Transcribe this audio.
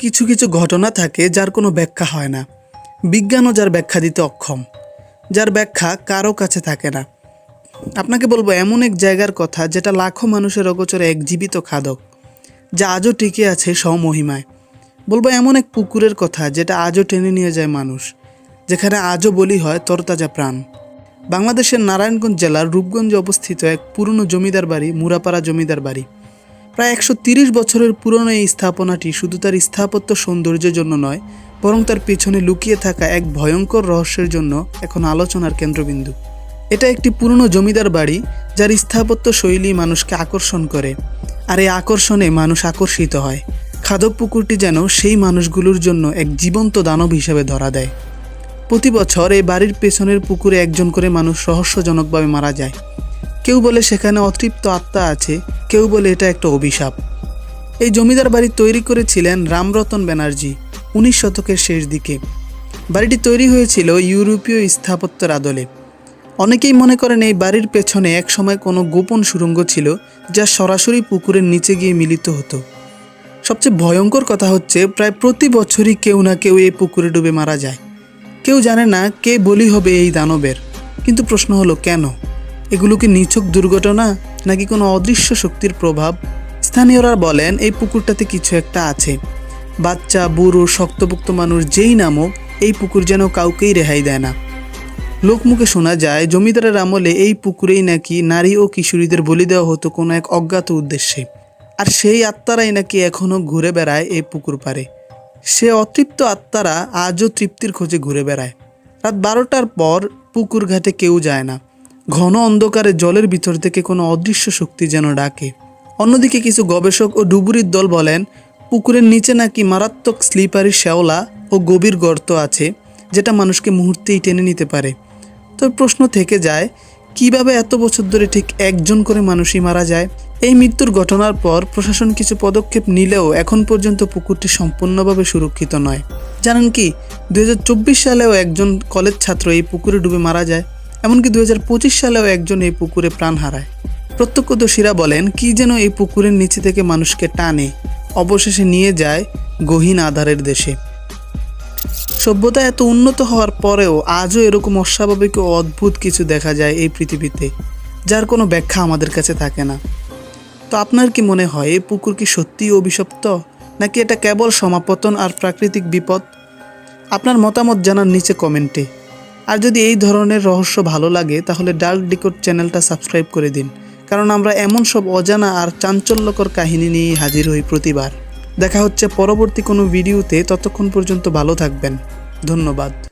কিছু কিছু ঘটনা থাকে যার কোনো ব্যাখ্যা হয় না। বিজ্ঞানও যার ব্যাখ্যা দিতে অক্ষম, যার ব্যাখ্যা কারো কাছে থাকে না। আপনাকে বলবো এমন এক জায়গার কথা যেটা লাখো মানুষের অগোচরে এক জীবিত খাদক, যা আজও টিকে আছে স্বমহিমায়। বলবো এমন এক পুকুরের কথা যেটা আজও টেনে নিয়ে যায় মানুষ, যেখানে আজও বলি হয় তরতাজা প্রাণ। বাংলাদেশের নারায়ণগঞ্জ জেলার রূপগঞ্জে অবস্থিত এক পুরনো জমিদার বাড়ি, মুরাপাড়া জমিদার বাড়ি। প্রায় 130 বছরের পুরনো এই স্থাপনাটি শুধু তার স্থাপত্য সৌন্দর্যের জন্য নয়, বরং তার পেছনে লুকিয়ে থাকা এক ভয়ঙ্কর রহস্যের জন্য এখন আলোচনার কেন্দ্রবিন্দু। এটা একটি পুরনো জমিদার বাড়ি যার স্থাপত্য শৈলী মানুষকে আকর্ষণ করে, আর এই আকর্ষণে মানুষ আকর্ষিত হয়। খাদক পুকুরটি যেন সেই মানুষগুলোর জন্য এক জীবন্ত দানব হিসেবে ধরা দেয়। প্রতি বছর এই বাড়ির পেছনের পুকুরে একজন করে মানুষ রহস্যজনকভাবে মারা যায়। কেউ বলে সেখানে অতৃপ্ত আত্মা আছে, কেউ বলে এটা একটা অভিশাপ। এই জমিদার বাড়ি তৈরি করেছিলেন রামরতন ব্যানার্জি 19 শতকের শেষ দিকে। বাড়িটি তৈরি হয়েছিল ইউরোপীয় স্থাপত্যের আদলে। অনেকেই মনে করেন এই বাড়ির পেছনে একসময় কোনো গোপন সুড়ঙ্গ ছিল, যা সরাসরি পুকুরের নিচে গিয়ে মিলিত হতো। সবচেয়ে ভয়ঙ্কর কথা হচ্ছে, প্রায় প্রতি বছরই কেউ না কেউ এই পুকুরে ডুবে মারা যায়। কেউ জানে না কে বলি হবে এই দানবের, কিন্তু প্রশ্ন হলো কেন? এগুলো কি নিছক দুর্ঘটনা, নাকি কোনো অদৃশ্য শক্তির প্রভাব? স্থানীয়রা বলেন এই পুকুরটাতে কিছু একটা আছে। বাচ্চা, বুড়ো, শক্তপোক্ত মানুষ যেই নামক, এই পুকুর যেন কাউকেই রেহাই দেয় না। লোকমুখে শোনা যায় জমিদারের আমলে এই পুকুরেই নাকি নারী ও কিশোরীদের বলি দেওয়া হতো কোনো এক অজ্ঞাত উদ্দেশ্যে, আর সেই আত্মারাই নাকি এখনও ঘুরে বেড়ায় এই পুকুর পাড়ে। সে অতৃপ্ত আত্মারা আজও তৃপ্তির খোঁজে ঘুরে বেড়ায়। রাত 12টার পর পুকুর ঘাটে কেউ যায় না। ঘন অন্ধকারে জলের ভিতর থেকে কোনো অদৃশ্য শক্তি যেন ডাকে। অন্যদিকে কিছু গবেষক ও ডুবুরির দল বলেন পুকুরের নিচে নাকি মারাত্মক স্লিপারি শ্যাওলা ও গভীর গর্ত আছে, যেটা মানুষকে মুহূর্তেই টেনে নিতে পারে। তবে প্রশ্ন থেকে যায়, কিভাবে এত বছর ধরে ঠিক একজন করে মানুষই মারা যায়? এই মৃত্যুর ঘটনার পর প্রশাসন কিছু পদক্ষেপ নিলেও এখন পর্যন্ত পুকুরটি সম্পূর্ণভাবে সুরক্ষিত নয়। জানেন কি, 2024 সালেও একজন কলেজ ছাত্র এই পুকুরে ডুবে মারা যায়। এমনকি 2025 সালেও একজন এই পুকুরে প্রাণ হারায়। প্রত্যক্ষদর্শীরা বলেন কি যেন এই পুকুরের নিচে থেকে মানুষকে টানে, অবশেষে নিয়ে যায় গহীন আধারের দেশে। সভ্যতা এত উন্নত হওয়ার পরেও আজও এরকম অস্বাভাবিক ও অদ্ভুত কিছু দেখা যায় এই পৃথিবীতে, যার কোনো ব্যাখ্যা আমাদের কাছে থাকে না। তো আপনার কি মনে হয় এই পুকুর কি সত্যিই অভিশপ্ত, নাকি এটা কেবল সমাপতন আর প্রাকৃতিক বিপদ? আপনার মতামত জানান নিচে কমেন্টে। আর যদি এই ধরনের রহস্য ভালো লাগে তাহলে ডার্ক ডিকোড চ্যানেলটা সাবস্ক্রাইব করে দিন, কারণ আমরা এমন সব অজানা আর চাঞ্চল্যকর কাহিনী নিয়ে হাজির হই প্রতিবার। দেখা হচ্ছে পরবর্তী কোনো ভিডিওতে, ততক্ষণ পর্যন্ত ভালো থাকবেন। ধন্যবাদ।